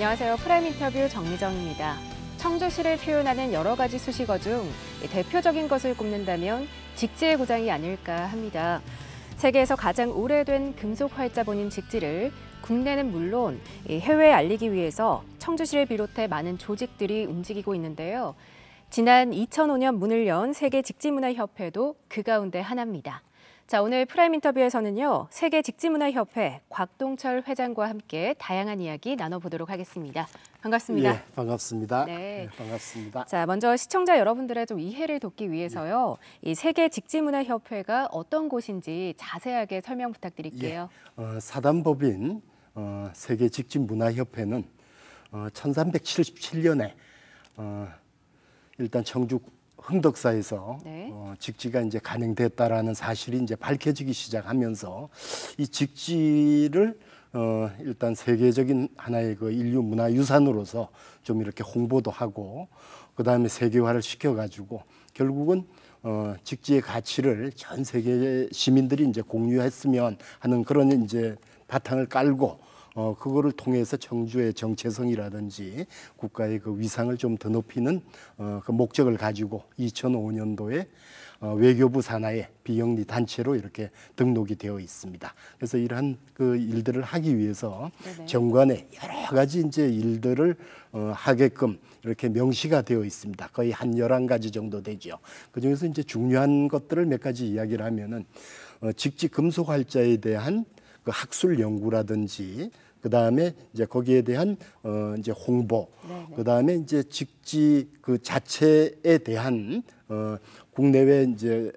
안녕하세요. 프라임 인터뷰 정미정입니다. 청주시를 표현하는 여러 가지 수식어 중 대표적인 것을 꼽는다면 직지의 고장이 아닐까 합니다. 세계에서 가장 오래된 금속 활자본인 직지를 국내는 물론 해외에 알리기 위해서 청주시를 비롯해 많은 조직들이 움직이고 있는데요. 지난 2005년 문을 연 세계직지문화협회도 그 가운데 하나입니다. 자, 오늘 프라임 인터뷰에서는요, 세계직지문화협회 곽동철 회장과 함께 다양한 이야기 나눠보도록 하겠습니다. 반갑습니다. 예, 반갑습니다. 네, 반갑습니다. 자, 먼저 시청자 여러분들의 좀 이해를 돕기 위해서요, 이 세계직지문화협회가 어떤 곳인지 자세하게 설명 부탁드릴게요. 사단법인 세계직지문화협회는 1377년에 일단 청주 흥덕사에서 네. 직지가 이제 간행됐다라는 사실이 이제 밝혀지기 시작하면서 이 직지를 일단 세계적인 하나의 그 인류 문화유산으로서 좀 이렇게 홍보도 하고 그 다음에 세계화를 시켜가지고 결국은 직지의 가치를 전 세계 시민들이 이제 공유했으면 하는 그런 이제 바탕을 깔고 그거를 통해서 청주의 정체성이라든지 국가의 그 위상을 좀 더 높이는 그 목적을 가지고 2005년도에 외교부 산하의 비영리 단체로 이렇게 등록이 되어 있습니다. 그래서 이러한 그 일들을 하기 위해서 네네. 정관에 여러 가지 이제 일들을 하게끔 이렇게 명시가 되어 있습니다. 거의 한 11가지 정도 되죠. 그중에서 이제 중요한 것들을 몇 가지 이야기를 하면은 직지 금속 활자에 대한 그 학술 연구라든지 그 다음에 이제 거기에 대한 이제 홍보, 그 다음에 이제 직지 그 자체에 대한 국내외 이제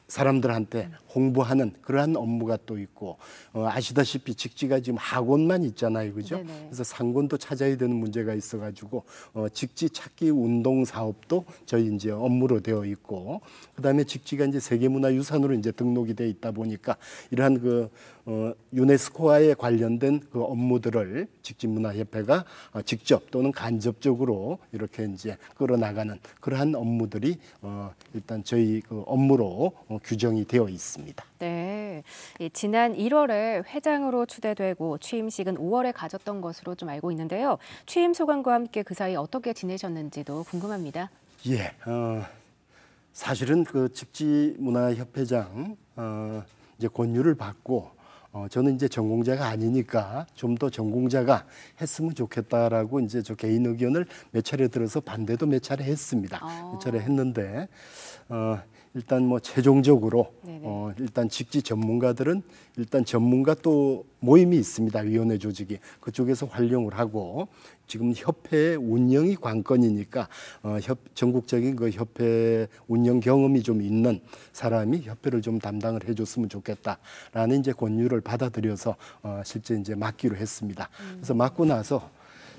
사람들한테 홍보하는 그러한 업무가 또 있고 아시다시피 직지가 지금 학원만 있잖아요, 그죠? 네네. 그래서 상권도 찾아야 되는 문제가 있어가지고 직지 찾기 운동 사업도 저희 이제 업무로 되어 있고 그다음에 직지가 이제 세계문화유산으로 이제 등록이 돼 있다 보니까 이러한 그 유네스코와에 관련된 그 업무들을 직지문화협회가 직접 또는 간접적으로 이렇게 이제 끌어나가는 그러한 업무들이 일단 저희 그 업무로 규정이 되어 있습니다. 네, 지난 1월에 회장으로 추대되고 취임식은 5월에 가졌던 것으로 좀 알고 있는데요. 취임 소감과 함께 그 사이 어떻게 지내셨는지도 궁금합니다. 예, 사실은 그 직지문화협회장 이제 권유를 받고 저는 이제 전공자가 아니니까 좀 더 전공자가 했으면 좋겠다라고 이제 저 개인 의견을 몇 차례 들어서 반대도 몇 차례 했습니다. 몇 차례 했는데 일단 뭐 최종적으로 일단 직지 전문가들은 일단 전문가 또 모임이 있습니다. 위원회 조직이 그쪽에서 활용을 하고 지금 협회 운영이 관건이니까 전국적인 그 협회 운영 경험이 좀 있는 사람이 협회를 좀 담당을 해줬으면 좋겠다라는 이제 권유를 받아들여서 실제 이제 맡기로 했습니다. 그래서 맡고 나서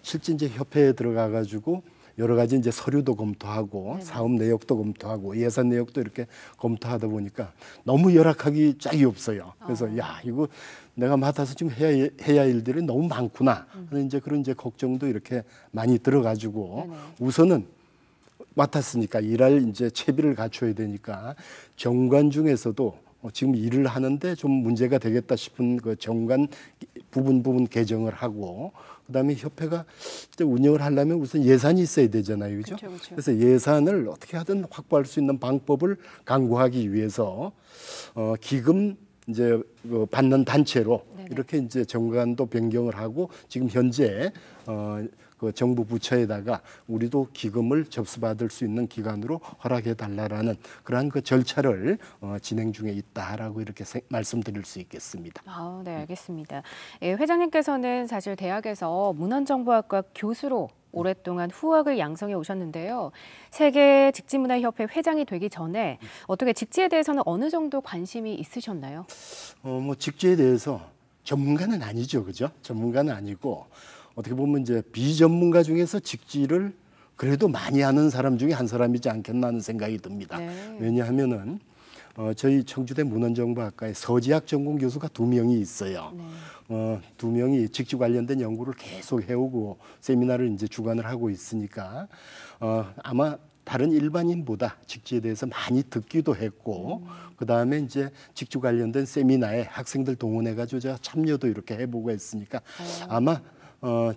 실제 이제 협회에 들어가 가지고 여러 가지 이제 서류도 검토하고 사업 내역도 검토하고 예산 내역도 이렇게 검토하다 보니까 너무 열악하기 짝이 없어요. 그래서 야 이거 내가 맡아서 지금 해야 할 일들이 너무 많구나 하는 이제 그런 이제 걱정도 이렇게 많이 들어가지고 우선은 맡았으니까 일할 이제 채비를 갖춰야 되니까 정관 중에서도 지금 일을 하는데 좀 문제가 되겠다 싶은 그 정관 부분 개정을 하고 그다음에 협회가 운영을 하려면 우선 예산이 있어야 되잖아요, 그죠? 그쵸. 그래서 예산을 어떻게 하든 확보할 수 있는 방법을 강구하기 위해서 기금 이제 받는 단체로 이렇게 이제 정관도 변경을 하고 지금 현재 그 정부 부처에다가 우리도 기금을 접수받을 수 있는 기관으로 허락해 달라라는 그러한 그 절차를 진행 중에 있다라고 이렇게 말씀드릴 수 있겠습니다. 네, 알겠습니다. 회장님께서는 사실 대학에서 문헌정보학과 교수로 오랫동안 후학을 양성해 오셨는데요. 세계 직지문화협회 회장이 되기 전에 어떻게 직지에 대해서는 어느 정도 관심이 있으셨나요? 뭐 직지에 대해서 전문가는 아니죠, 그죠? 전문가는 아니고 어떻게 보면 이제 비전문가 중에서 직지를 그래도 많이 아는 사람 중에 한 사람이지 않겠나 하는 생각이 듭니다. 왜냐하면은 저희 청주대 문헌정보학과에 서지학 전공 교수가 2명이 있어요. 2명이 직지 관련된 연구를 계속 해오고 세미나를 이제 주관을 하고 있으니까 아마 다른 일반인보다 직지에 대해서 많이 듣기도 했고 그다음에 이제 직지 관련된 세미나에 학생들 동원해가지고 제가 참여도 이렇게 해보고 했으니까 아마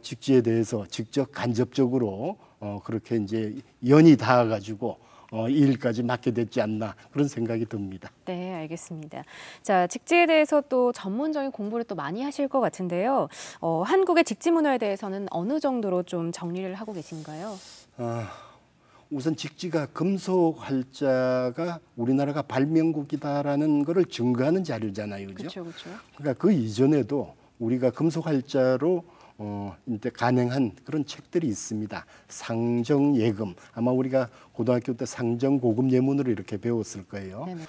직지에 대해서 직접 간접적으로 그렇게 이제 연이 닿아가지고 이 일까지 맡게 됐지 않나 그런 생각이 듭니다. 네, 알겠습니다. 자, 직지에 대해서 또 전문적인 공부를 또 많이 하실 것 같은데요. 한국의 직지 문화에 대해서는 어느 정도로 좀 정리를 하고 계신가요? 우선 직지가 금속 활자가 우리나라가 발명국이다라는 것을 증거하는 자료잖아요, 그죠? 그렇죠. 그러니까 그 이전에도 우리가 금속 활자로 이제 간행한 그런 책들이 있습니다. 상정예금 아마 우리가 고등학교 때 상정고금 예문으로 이렇게 배웠을 거예요. 네네.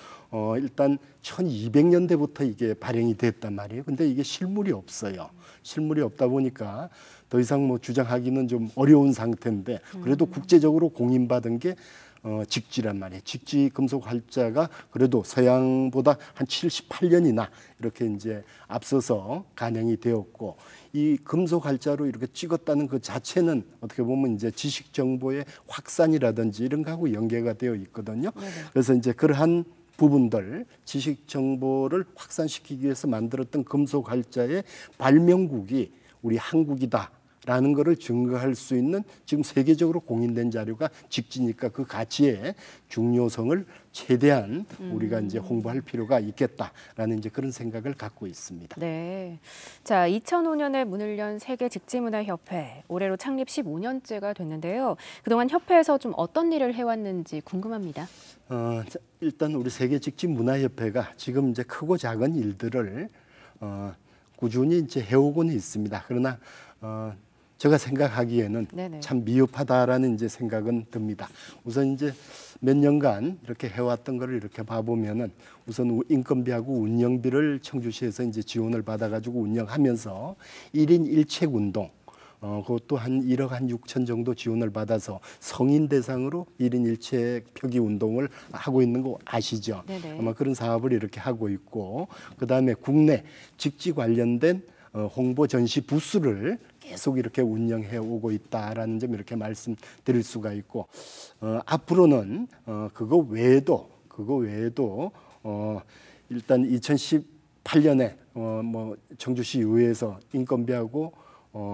일단 1200년대부터 이게 발행이 됐단 말이에요. 근데 이게 실물이 없어요. 실물이 없다 보니까 더 이상 뭐 주장하기는 좀 어려운 상태인데 그래도 국제적으로 공인받은 게 직지란 말이에요. 직지 금속 활자가 그래도 서양보다 한 78년이나 이렇게 이제 앞서서 간행이 되었고 이 금속 활자로 이렇게 찍었다는 그 자체는 어떻게 보면 이제 지식 정보의 확산이라든지 이런 거하고 연계가 되어 있거든요. 네네. 그래서 이제 그러한 부분들 지식 정보를 확산시키기 위해서 만들었던 금속 활자의 발명국이 우리 한국이다. 라는 것을 증거할 수 있는 지금 세계적으로 공인된 자료가 직지니까 그 가치의 중요성을 최대한 우리가 이제 홍보할 필요가 있겠다라는 이제 그런 생각을 갖고 있습니다. 네. 자, 2005년에 문을 연 세계 직지문화협회 올해로 창립 15년째가 됐는데요. 그동안 협회에서 좀 어떤 일을 해왔는지 궁금합니다. 일단 우리 세계 직지문화협회가 지금 이제 크고 작은 일들을 꾸준히 이제 해오고는 있습니다. 그러나 제가 생각하기에는 네네. 참 미흡하다라는 이제 생각은 듭니다. 우선 이제 몇 년간 이렇게 해왔던 거를 이렇게 봐보면은 우선 인건비하고 운영비를 청주시에서 이제 지원을 받아가지고 운영하면서 1인 1책 운동 그것도 한 1억 한 6천 정도 지원을 받아서 성인 대상으로 1인 1책 표기 운동을 하고 있는 거 아시죠? 네네. 아마 그런 사업을 이렇게 하고 있고 그다음에 국내 직지 관련된 홍보 전시 부스를 계속 이렇게 운영해 오고 있다라는 점 이렇게 말씀드릴 수가 있고 앞으로는 그거 외에도 일단 2018년에 뭐 청주시 의회에서 인건비하고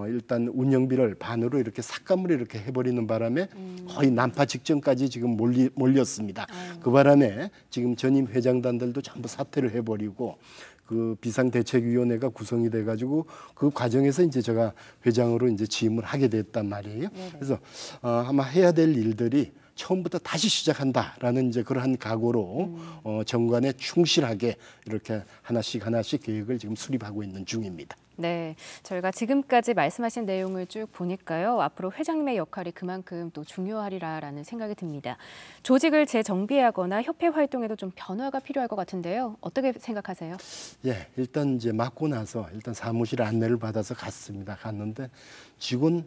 일단 운영비를 반으로 이렇게 삭감을 이렇게 해버리는 바람에 거의 난파 직전까지 지금 몰렸습니다. 그 바람에 지금 전임 회장단들도 전부 사퇴를 해버리고 그 비상대책위원회가 구성이 돼가지고 그 과정에서 이제 제가 회장으로 이제 취임을 하게 됐단 말이에요. 네네. 그래서 아마 해야 될 일들이 처음부터 다시 시작한다라는 이제 그러한 각오로 정관에 충실하게 이렇게 하나씩 계획을 지금 수립하고 있는 중입니다. 네, 저희가 지금까지 말씀하신 내용을 쭉 보니까요. 앞으로 회장님의 역할이 그만큼 또 중요하리라라는 생각이 듭니다. 조직을 재정비하거나 협회 활동에도 좀 변화가 필요할 것 같은데요. 어떻게 생각하세요? 예, 일단 이제 맡고 나서 일단 사무실 안내를 받아서 갔는데 직원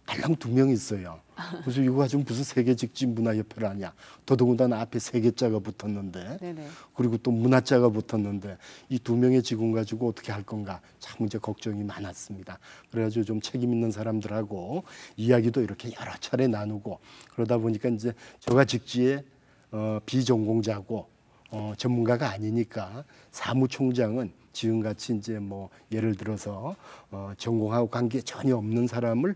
달랑 2명 있어요. 그래서 이거 가지고 무슨 세계 직지 문화협회를 하냐. 더더군다나 앞에 세계자가 붙었는데 네네. 그리고 또 문화자가 붙었는데 이 2명의 직원 가지고 어떻게 할 건가 참 이제 걱정이 많았습니다. 그래가지고 좀 책임 있는 사람들하고 이야기도 이렇게 여러 차례 나누고 그러다 보니까 이제 제가 직지에 비전공자고 전문가가 아니니까 사무총장은 지금같이 이제 뭐 예를 들어서 전공하고 관계 전혀 없는 사람을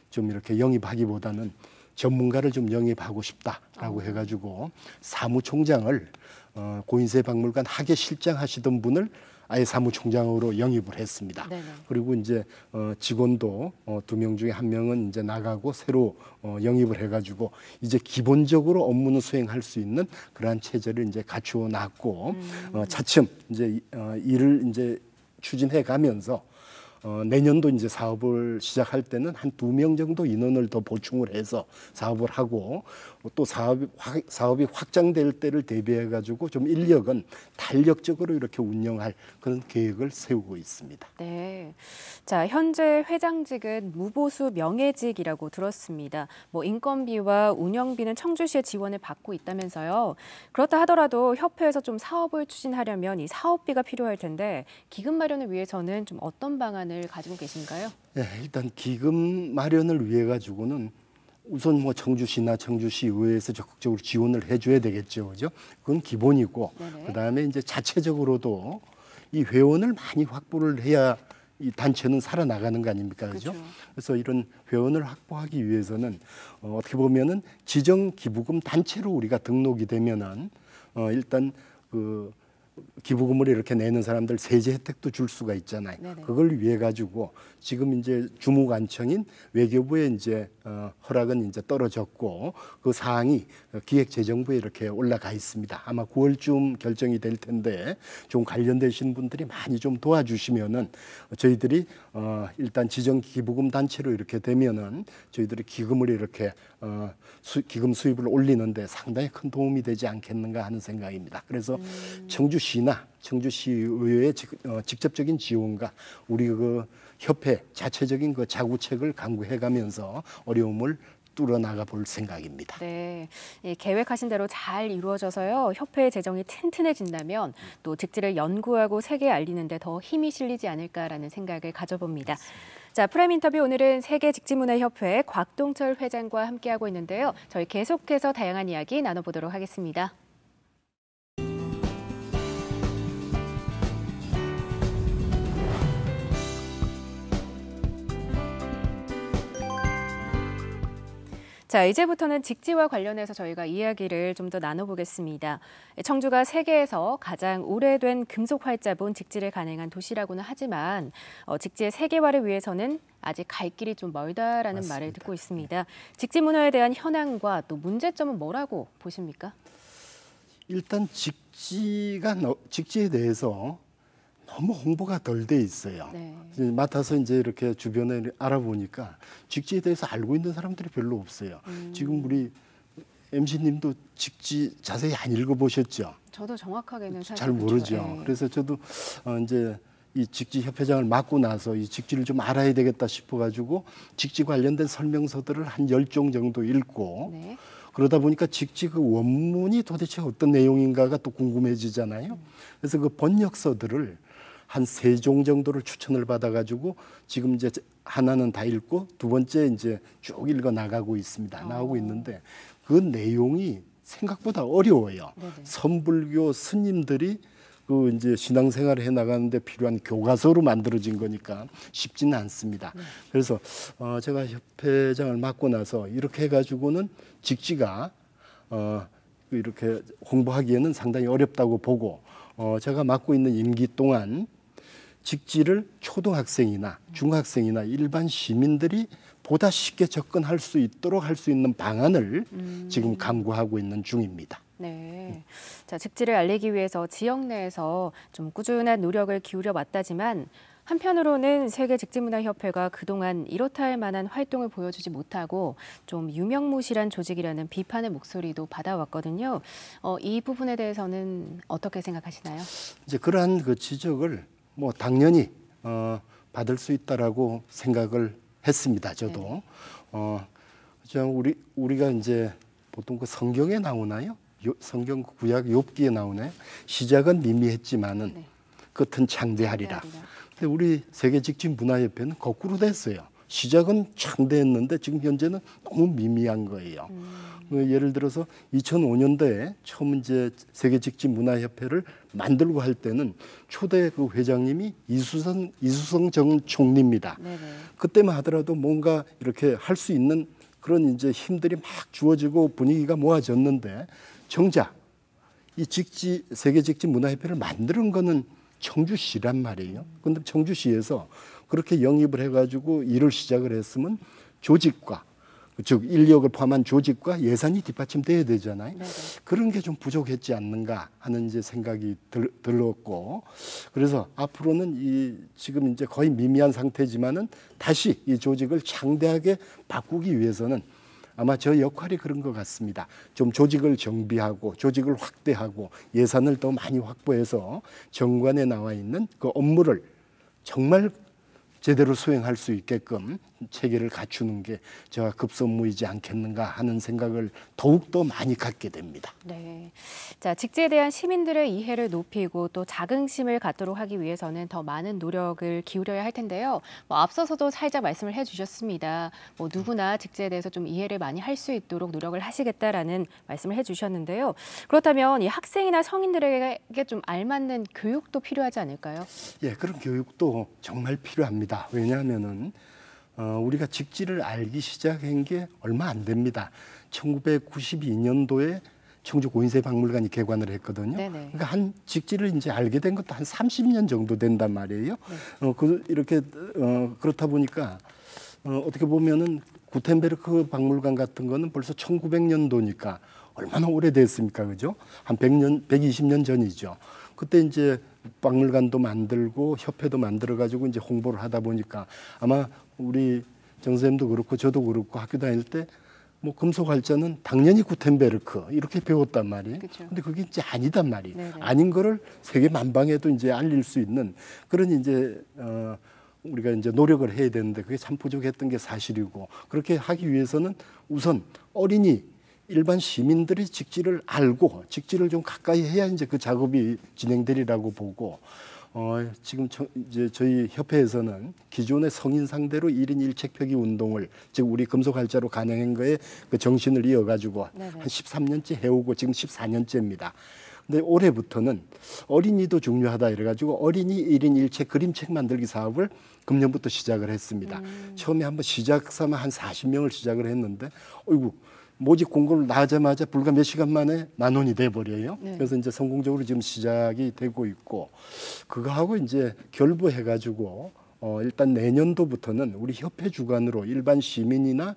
좀 이렇게 영입하기보다는 전문가를 좀 영입하고 싶다라고 해가지고 사무총장을 고인세박물관 학예실장 하시던 분을 아예 사무총장으로 영입을 했습니다. 네네. 그리고 이제 직원도 2명 중에 1명은 이제 나가고 새로 영입을 해가지고 이제 기본적으로 업무는 수행할 수 있는 그러한 체제를 이제 갖추어 놨고 차츰 이제 일을 이제 추진해 가면서 내년도 이제 사업을 시작할 때는 한 2명 정도 인원을 더 보충을 해서 사업을 하고 또 사업이 확장될 때를 대비해 가지고 좀 인력은 탄력적으로 이렇게 운영할 그런 계획을 세우고 있습니다. 네. 자, 현재 회장직은 무보수 명예직이라고 들었습니다. 뭐 인건비와 운영비는 청주시의 지원을 받고 있다면서요. 그렇다 하더라도 협회에서 좀 사업을 추진하려면 이 사업비가 필요할 텐데 기금 마련을 위해서는 좀 어떤 방안을 가지고 계신가요? 네, 일단 기금 마련을 위해 가지고는 우선 뭐 청주시나 청주시 의회에서 적극적으로 지원을 해줘야 되겠죠, 그죠? 그건 기본이고 네네. 그다음에 이제 자체적으로도 이 회원을 많이 확보를 해야 이 단체는 살아나가는 거 아닙니까? 그죠? 그렇죠. 그래서 이런 회원을 확보하기 위해서는 어떻게 보면은 지정 기부금 단체로 우리가 등록이 되면은 일단 그 기부금을 이렇게 내는 사람들 세제 혜택도 줄 수가 있잖아요. 네네. 그걸 위해 가지고 지금 이제 주무관청인 외교부의 이제 허락은 이제 떨어졌고 그 사항이 기획재정부에 이렇게 올라가 있습니다. 아마 9월쯤 결정이 될 텐데 좀 관련되신 분들이 많이 좀 도와주시면은 저희들이 일단 지정 기부금 단체로 이렇게 되면은 저희들이 기금을 이렇게 기금 수입을 올리는데 상당히 큰 도움이 되지 않겠는가 하는 생각입니다. 그래서 청주시나 청주시의회의 직접적인 지원과 우리 그 협회 자체적인 그 자구책을 강구해가면서 어려움을 뚫어나가 볼 생각입니다. 네, 계획하신 대로 잘 이루어져서요. 협회 재정이 튼튼해진다면 또 직지를 연구하고 세계에 알리는 데 더 힘이 실리지 않을까라는 생각을 가져봅니다. 자, 프라임 인터뷰 오늘은 세계직지문화협회 곽동철 회장과 함께하고 있는데요. 저희 계속해서 다양한 이야기 나눠보도록 하겠습니다. 자, 이제부터는 직지와 관련해서 저희가 이야기를 좀 더 나눠보겠습니다. 청주가 세계에서 가장 오래된 금속 활자본 직지를 간행한 도시라고는 하지만 직지의 세계화를 위해서는 아직 갈 길이 좀 멀다라는 맞습니다. 말을 듣고 있습니다. 직지 문화에 대한 현황과 또 문제점은 뭐라고 보십니까? 일단 직지에 대해서 너무 홍보가 덜 돼 있어요. 네. 맡아서 이제 이렇게 주변에 알아보니까 직지에 대해서 알고 있는 사람들이 별로 없어요. 지금 우리 MC님도 직지 자세히 안 읽어보셨죠? 저도 정확하게는 사실 잘 모르죠. 네. 그래서 저도 이제 이 직지 협회장을 맡고 나서 이 직지를 좀 알아야 되겠다 싶어가지고 직지 관련된 설명서들을 한 10종 정도 읽고 네. 그러다 보니까 직지 그 원문이 도대체 어떤 내용인가가 또 궁금해지잖아요. 그래서 그 번역서들을 한 3종 정도를 추천을 받아가지고 지금 이제 하나는 다 읽고 두 번째 이제 쭉 읽어 나가고 있습니다. 나오고 있는데 그 내용이 생각보다 어려워요. 네네. 선불교 스님들이 그 이제 신앙생활을 해 나가는데 필요한 교과서로 만들어진 거니까 쉽지는 않습니다. 그래서 제가 협회장을 맡고 나서 이렇게 해가지고는 직지가 이렇게 홍보하기에는 상당히 어렵다고 보고 제가 맡고 있는 임기 동안 직지를 초등학생이나 중학생이나 일반 시민들이 보다 쉽게 접근할 수 있도록 할 수 있는 방안을 지금 강구하고 있는 중입니다. 네. 자, 직지를 알리기 위해서 지역 내에서 좀 꾸준한 노력을 기울여 왔다지만 한편으로는 세계직지문화협회가 그동안 이렇다 할 만한 활동을 보여주지 못하고 좀 유명무실한 조직이라는 비판의 목소리도 받아왔거든요. 이 부분에 대해서는 어떻게 생각하시나요? 이제 그러한 그 지적을 뭐 당연히 받을 수 있다라고 생각을 했습니다. 저도 우리가 이제 보통 그 성경에 나오나요? 성경 구약 욥기에 나오네. 시작은 미미했지만은 네. 끝은 창대하리라. 근데 우리 세계직지문화협회는 거꾸로 됐어요. 시작은 창대했는데 지금 현재는 너무 미미한 거예요. 예를 들어서 2005년도에 처음 이제 세계직지문화협회를 만들고 할 때는 초대 그 회장님이 이수성 전 총리입니다. 네네. 그때만 하더라도 뭔가 이렇게 할 수 있는 그런 이제 힘들이 막 주어지고 분위기가 모아졌는데 정작 이 세계직지문화협회를 만드는 거는 청주시란 말이에요. 그런데 청주시에서 그렇게 영입을 해가지고 일을 시작을 했으면 조직과 즉 인력을 포함한 조직과 예산이 뒷받침돼야 되잖아요. 네네. 그런 게 좀 부족했지 않는가 하는 이제 생각이 들었고 그래서 앞으로는 지금 이제 거의 미미한 상태지만은 다시 이 조직을 창대하게 바꾸기 위해서는 아마 저 역할이 그런 것 같습니다. 좀 조직을 정비하고 조직을 확대하고 예산을 더 많이 확보해서 정관에 나와 있는 그 업무를 정말 제대로 수행할 수 있게끔 체계를 갖추는 게 제가 급선무이지 않겠는가 하는 생각을 더욱더 많이 갖게 됩니다. 네. 자, 직지에 대한 시민들의 이해를 높이고 또 자긍심을 갖도록 하기 위해서는 더 많은 노력을 기울여야 할 텐데요. 앞서서도 살짝 말씀을 해주셨습니다. 누구나 직지에 대해서 좀 이해를 많이 할 수 있도록 노력을 하시겠다라는 말씀을 해주셨는데요. 그렇다면 이 학생이나 성인들에게 좀 알맞는 교육도 필요하지 않을까요? 예, 그런 교육도 정말 필요합니다. 왜냐하면은 우리가 직지를 알기 시작한 게 얼마 안 됩니다. 1992년도에 청주 고인세 박물관이 개관을 했거든요. 네네. 그러니까 한 직지를 이제 알게 된 것도 한 30년 정도 된단 말이에요. 네. 이렇게 그렇다 보니까 어떻게 보면은 구텐베르크 박물관 같은 거는 벌써 1900년도니까 얼마나 오래됐습니까, 그죠? 한 100년, 120년 전이죠. 그때 이제 박물관도 만들고 협회도 만들어 가지고 이제 홍보를 하다 보니까 아마 우리 정 선생님도 그렇고 저도 그렇고 학교 다닐 때 뭐 금속활자는 당연히 구텐베르크 이렇게 배웠단 말이에요. 그쵸. 근데 그게 이제 아니단 말이에요. 네네. 아닌 거를 세계 만방에도 이제 알릴 수 있는 그런 이제 우리가 이제 노력을 해야 되는데 그게 참 부족했던 게 사실이고 그렇게 하기 위해서는 우선 어린이 일반 시민들이 직지를 알고 직지를 좀 가까이 해야 이제 그 작업이 진행되리라고 보고 지금 이제 저희 협회에서는 기존의 성인 상대로 1인 1책 펴기 운동을 즉 우리 금속활자로 간행한 거에 그 정신을 이어가지고 네네. 한 13년째 해오고 지금 14년째입니다. 근데 올해부터는 어린이도 중요하다 이래가지고 어린이 1인 1책 그림책 만들기 사업을 금년부터 시작을 했습니다. 처음에 한번 시작 삼아 한 40명을 시작을 했는데 어이구 모집 공고를 나자마자 불과 몇 시간 만에 10,000원이 돼버려요. 네. 그래서 이제 성공적으로 지금 시작이 되고 있고 그거하고 이제 결부해가지고 일단 내년도부터는 우리 협회 주관으로 일반 시민이나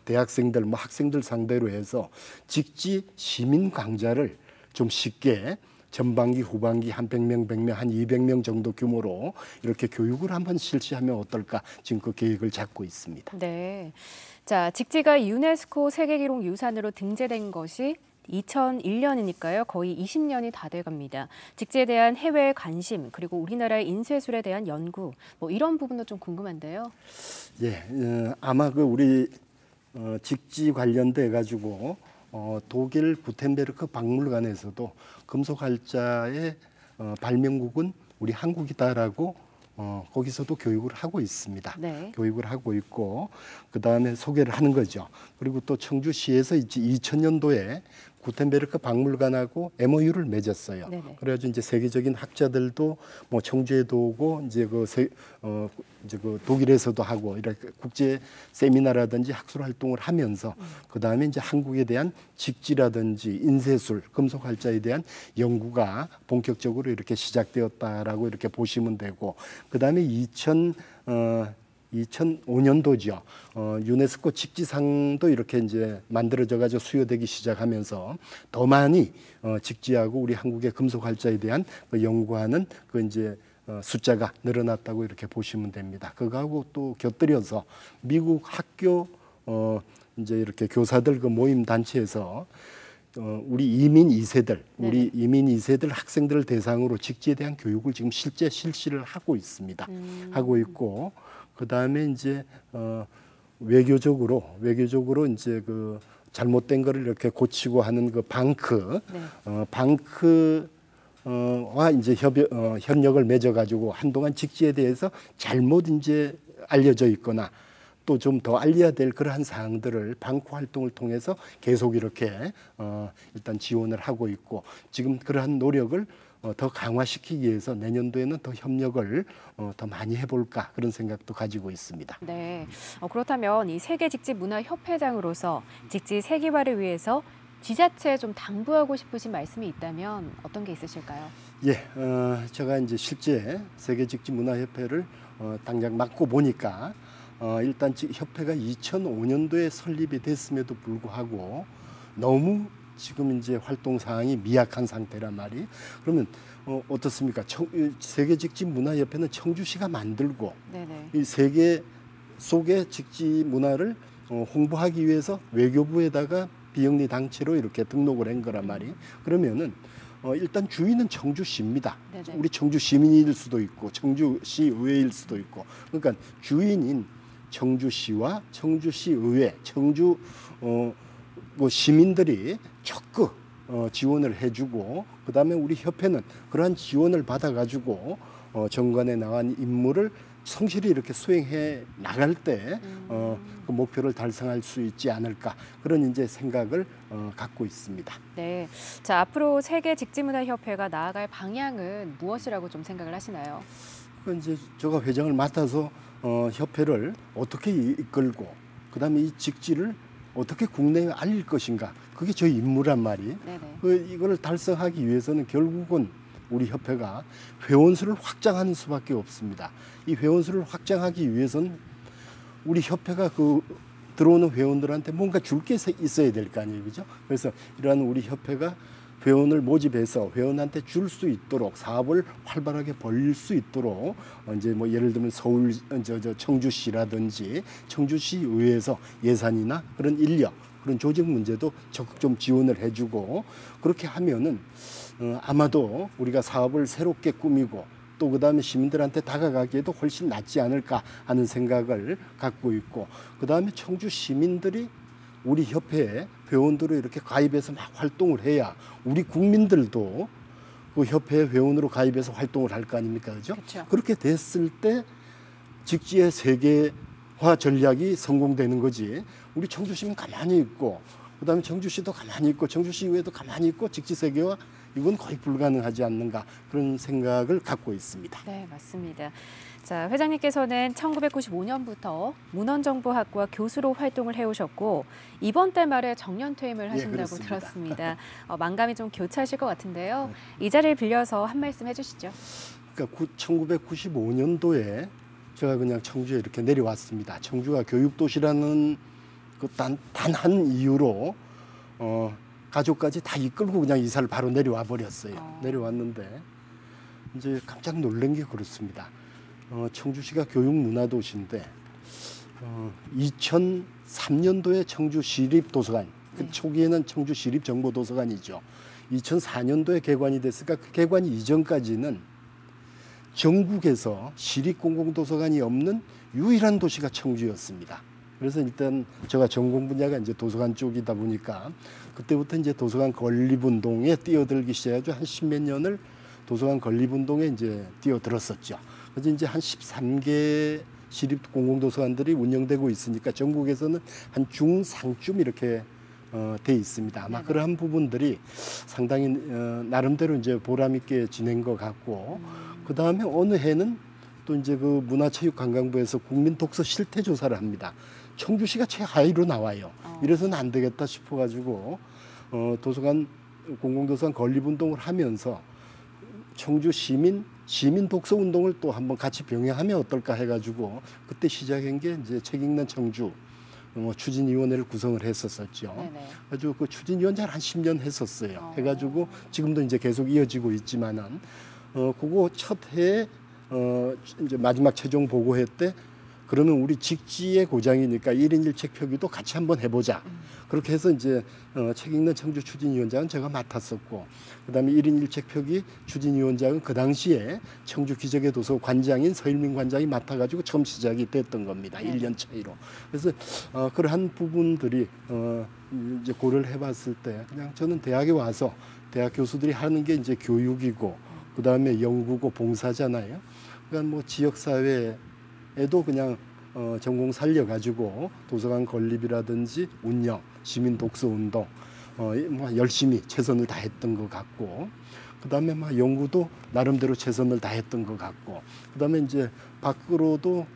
대학생들, 뭐 학생들 상대로 해서 직지 시민 강좌를 좀 쉽게 전반기, 후반기 한 100명, 100명, 한 200명 정도 규모로 이렇게 교육을 한번 실시하면 어떨까 지금 그 계획을 잡고 있습니다. 네. 자, 직지가 유네스코 세계기록 유산으로 등재된 것이 2001년이니까요. 거의 20년이 다 돼갑니다. 직지에 대한 해외 관심 그리고 우리나라의 인쇄술에 대한 연구 이런 부분도 좀 궁금한데요. 예, 아마 그 우리 직지 관련돼 가지고 독일 구텐베르크 박물관에서도 금속활자의 발명국은 우리 한국이다라고 거기서도 교육을 하고 있습니다. 네. 교육을 하고 있고 그다음에 소개를 하는 거죠. 그리고 또 청주시에서 이제 2000년도에 구텐베르크 박물관하고 MOU를 맺었어요. 네네. 그래가지고 이제 세계적인 학자들도 뭐 청주에도 오고 이제 그 독일에서도 하고 이렇게 국제 세미나라든지 학술 활동을 하면서 그 다음에 이제 한국에 대한 직지라든지 인쇄술, 금속활자에 대한 연구가 본격적으로 이렇게 시작되었다라고 이렇게 보시면 되고 그 다음에 2005년도죠. 유네스코 직지상도 이렇게 이제 만들어져 가지고 수여되기 시작하면서 더 많이 직지하고 우리 한국의 금속활자에 대한 그 연구하는 그 이제 숫자가 늘어났다고 이렇게 보시면 됩니다. 그거하고 또 곁들여서 미국 학교 이제 이렇게 교사들 그 모임 단체에서 우리 이민 2세들, 우리 이민 2세들 학생들을 대상으로 직지에 대한 교육을 지금 실제 실시를 하고 있습니다. 하고 있고 그 다음에 이제 외교적으로 이제 그 잘못된 거를 이렇게 고치고 하는 그 방크, 네. 방크와 이제 협력을 맺어가지고 한동안 직지에 대해서 잘못 이제 알려져 있거나 또 좀 더 알려야 될 그러한 사항들을 방크 활동을 통해서 계속 이렇게 일단 지원을 하고 있고 지금 그러한 노력을 더 강화시키기 위해서 내년도에는 더 협력을 더 많이 해볼까 그런 생각도 가지고 있습니다. 네. 그렇다면 이 세계 직지 문화 협회장으로서 직지 세계화를 위해서 지자체에 좀 당부하고 싶으신 말씀이 있다면 어떤 게 있으실까요? 예, 제가 이제 실제 세계 직지 문화 협회를 당장 맡고 보니까 일단 협회가 2005년도에 설립이 됐음에도 불구하고 너무 지금 이제 활동 사항이 미약한 상태란 말이. 그러면 어떻습니까? 세계 직지 문화 협회는 청주시가 만들고 네네. 이 세계 속의 직지 문화를 홍보하기 위해서 외교부에다가 비영리 단체로 이렇게 등록을 한 거란 말이. 그러면은 일단 주인은 청주시입니다. 네네. 우리 청주 시민일 수도 있고 청주시 의회일 수도 있고 그러니까 주인인 청주시와 청주시 의회, 청주 뭐 시민들이 적극 지원을 해주고 그다음에 우리 협회는 그러한 지원을 받아가지고 정관에 나간 임무를 성실히 이렇게 수행해 나갈 때 그 목표를 달성할 수 있지 않을까 그런 이제 생각을 갖고 있습니다. 네. 자, 앞으로 세계 직지문화협회가 나아갈 방향은 무엇이라고 좀 생각을 하시나요? 그 이제 제가 회장을 맡아서 협회를 어떻게 이끌고 그다음에 이 직지를 어떻게 국내에 알릴 것인가 그게 저희 임무란 말이에요. 네네. 이거를 달성하기 위해서는 결국은 우리 협회가 회원수를 확장하는 수밖에 없습니다. 이 회원수를 확장하기 위해서는 우리 협회가 그 들어오는 회원들한테 뭔가 줄 게 있어야 될 거 아니에요, 그죠? 그래서 이러한 우리 협회가 회원을 모집해서 회원한테 줄 수 있도록 사업을 활발하게 벌릴 수 있도록 이제 뭐 예를 들면 서울 청주시라든지 청주시 의회에서 예산이나 그런 인력 그런 조직 문제도 적극 좀 지원을 해주고 그렇게 하면은 아마도 우리가 사업을 새롭게 꾸미고 또 그다음에 시민들한테 다가가기에도 훨씬 낫지 않을까 하는 생각을 갖고 있고 그다음에 청주 시민들이 우리 협회에 회원들로 이렇게 가입해서 막 활동을 해야 우리 국민들도 그 협회 회원으로 가입해서 활동을 할 거 아닙니까, 그죠? 그렇죠. 그렇게 됐을 때 직지의 세계화 전략이 성공되는 거지. 우리 청주시민 가만히 있고 그다음에 청주시도 가만히 있고 청주시 의회도 가만히 있고 직지 세계화 이건 거의 불가능하지 않는가 그런 생각을 갖고 있습니다. 네, 맞습니다. 자, 회장님께서는 1995년부터 문헌정보학과 교수로 활동을 해오셨고 이번 달 말에 정년 퇴임을 하신다고 그렇습니다. 들었습니다. 만감이 좀 교차하실 것 같은데요. 이 자리를 빌려서 한 말씀 해주시죠. 그러니까 1995년도에 제가 그냥 청주에 이렇게 내려왔습니다. 청주가 교육도시라는 그 단 한 이유로 가족까지 다 이끌고 그냥 이사를 바로 내려와 버렸어요. 내려왔는데 이제 깜짝 놀란 게 그렇습니다. 청주시가 교육문화도시인데 2003년도에 청주시립도서관 그 초기에는 청주시립정보도서관이죠. 2004년도에 개관이 됐으니까 그 개관 이전까지는 전국에서 시립공공도서관이 없는 유일한 도시가 청주였습니다. 그래서 일단 제가 전공 분야가 이제 도서관 쪽이다 보니까 그때부터 이제 도서관 건립운동에 뛰어들기 시작해서 한 십몇 년을 도서관 건립운동에 이제 뛰어들었었죠. 그래서 이제 한 13개 시립 공공도서관들이 운영되고 있으니까 전국에서는 한 중상쯤 이렇게 돼 있습니다. 아마 그러한 부분들이 상당히 나름대로 이제 보람 있게 지낸 것 같고 그 다음에 어느 해는 또 이제 그 문화체육관광부에서 국민 독서 실태 조사를 합니다. 청주시가 최하위로 나와요. 이래서는 안 되겠다 싶어가지고 도서관 공공도서관 건립운동을 하면서 청주 시민 독서 운동을 또 한번 같이 병행하면 어떨까 해가지고 그때 시작한 게 이제 책 읽는 청주 추진위원회를 구성을 했었었죠. 그래가지고 그 추진위원장을 한 10년 했었어요. 해가지고 지금도 이제 계속 이어지고 있지만은 그거 첫 해에 이제 마지막 최종 보고회 때 그러면 우리 직지의 고장이니까 1인 1책 표기도 같이 한번 해보자. 그렇게 해서 이제 책 읽는 청주 추진위원장은 제가 맡았었고 그다음에 1인 1책 표기 추진위원장은 그 당시에 청주 기적의 도서 관장인 서일민 관장이 맡아가지고 처음 시작이 됐던 겁니다. 1년 차이로. 그래서 그러한 부분들이 이제 고려를 해봤을 때 그냥 저는 대학에 와서 대학 교수들이 하는 게 이제 교육이고 그다음에 연구고 봉사잖아요. 그러니까 뭐 지역사회에도 그냥 전공 살려가지고 도서관 건립이라든지 운영, 시민 독서 운동 뭐 열심히 최선을 다했던 것 같고 그다음에 막 연구도 나름대로 최선을 다했던 것 같고 그다음에 이제 밖으로도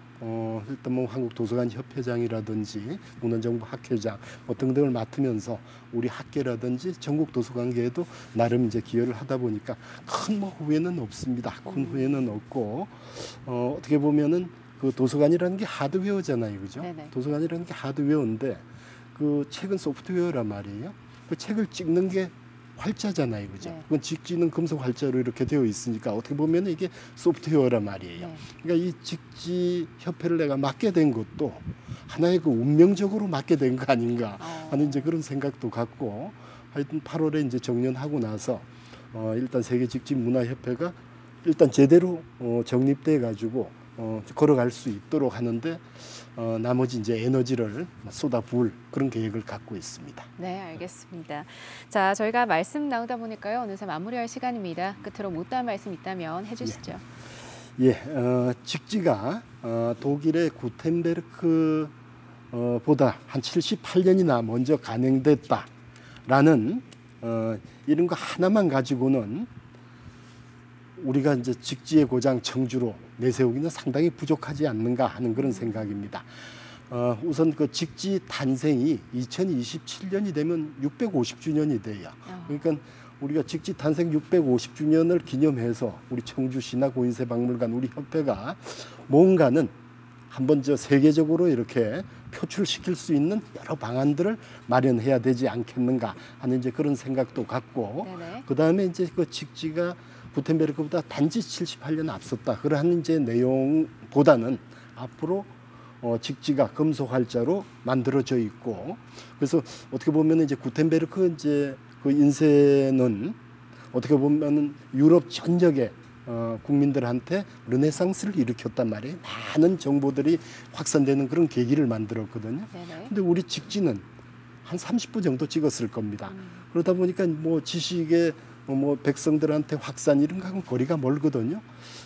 일단 뭐 한국도서관 협회장이라든지 문헌정보 학회장 뭐 등등을 맡으면서 우리 학계라든지 전국 도서관계에도 나름 이제 기여를 하다 보니까 큰 뭐 후회는 없습니다. 큰 후회는 없고 어떻게 보면은 그 도서관이라는 게 하드웨어잖아요, 그죠? 네네. 도서관이라는 게 하드웨어인데 그 책은 소프트웨어란 말이에요. 그 책을 찍는 게 활자잖아요, 그죠? 네. 그건 직지는 금속 활자로 이렇게 되어 있으니까 어떻게 보면 이게 소프트웨어란 말이에요. 네. 그러니까 이 직지 협회를 내가 맡게 된 것도 하나의 그 운명적으로 맡게 된 거 아닌가 하는 이제 그런 생각도 갖고 하여튼 8월에 이제 정년하고 나서 일단 세계직지문화협회가 일단 제대로 정립돼 가지고 걸어갈 수 있도록 하는데 나머지 이제 에너지를 쏟아부을 그런 계획을 갖고 있습니다. 네, 알겠습니다. 자, 저희가 말씀 나누다 보니까요. 어느새 마무리할 시간입니다. 끝으로 못다한 말씀 있다면 해주시죠. 예, 직지가 독일의 구텐베르크 보다 한 78년이나 먼저 간행됐다라는 이런 거 하나만 가지고는 우리가 이제 직지의 고장 청주로 내세우기는 상당히 부족하지 않는가 하는 그런 생각입니다. 우선 그 직지 탄생이 2027년이 되면 650주년이 돼요. 그러니까 우리가 직지 탄생 650주년을 기념해서 우리 청주시나 고인세박물관 우리 협회가 뭔가는 한번 저 세계적으로 이렇게 표출시킬 수 있는 여러 방안들을 마련해야 되지 않겠는가 하는 이제 그런 생각도 갖고, 그 다음에 이제 그 직지가 구텐베르크보다 단지 78년 앞섰다. 그러한 이제 내용보다는 앞으로 직지가 금속 활자로 만들어져 있고, 그래서 어떻게 보면 이제 구텐베르크 이제 그 인쇄는 어떻게 보면은 유럽 전역에 국민들한테 르네상스를 일으켰단 말이에요. 많은 정보들이 확산되는 그런 계기를 만들었거든요. 근데 우리 직지는 한 30부 정도 찍었을 겁니다. 그러다 보니까 뭐 지식의 뭐 백성들한테 확산 이런 거하고는 거리가 멀거든요.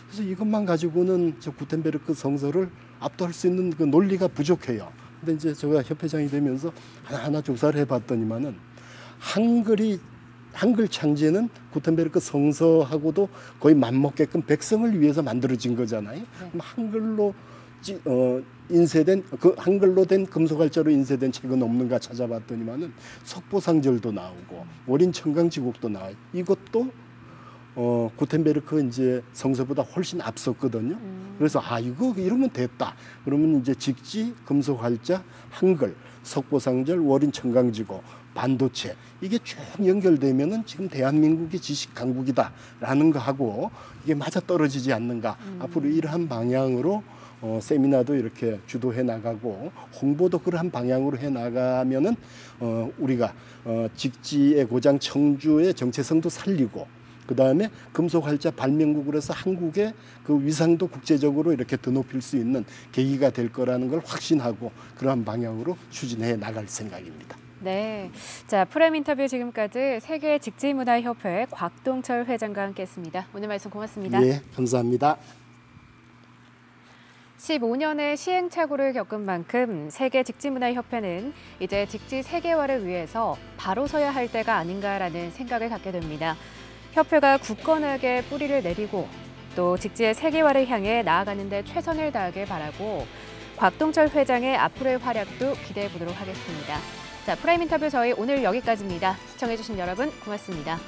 그래서 이것만 가지고는 저 구텐베르크 성서를 압도할 수 있는 그 논리가 부족해요. 근데 이제 제가 협회장이 되면서 하나하나 조사를 해봤더니만은 한글 창제는 구텐베르크 성서하고도 거의 맞먹게끔 백성을 위해서 만들어진 거잖아요. 그럼 한글로 인쇄된 한글로 된 금속활자로 인쇄된 책은 없는가 찾아봤더니만은 석보상절도 나오고 월인 청강지곡도 나와요. 이것도 구텐베르크 이제 성서보다 훨씬 앞섰거든요. 그래서 이거 이러면 됐다. 그러면 이제 직지, 금속활자, 한글, 석보상절, 월인 청강지곡, 반도체 이게 쭉 연결되면은 지금 대한민국이 지식 강국이다라는 거 하고 이게 맞아 떨어지지 않는가. 앞으로 이러한 방향으로 세미나도 이렇게 주도해 나가고 홍보도 그러한 방향으로 해 나가면은 우리가 직지의 고장 청주의 정체성도 살리고, 그 다음에 금속활자 발명국으로서 한국의 그 위상도 국제적으로 이렇게 드높일 수 있는 계기가 될 거라는 걸 확신하고 그러한 방향으로 추진해 나갈 생각입니다. 네, 자 프레임 인터뷰 지금까지 세계직지문화협회 곽동철 회장과 함께했습니다. 오늘 말씀 고맙습니다. 네, 감사합니다. 15년의 시행착오를 겪은 만큼 세계직지문화협회는 이제 직지 세계화를 위해서 바로 서야 할 때가 아닌가라는 생각을 갖게 됩니다. 협회가 굳건하게 뿌리를 내리고 또 직지의 세계화를 향해 나아가는 데 최선을 다하길 바라고 곽동철 회장의 앞으로의 활약도 기대해 보도록 하겠습니다. 자, 프라임 인터뷰 저희 오늘 여기까지입니다. 시청해주신 여러분 고맙습니다.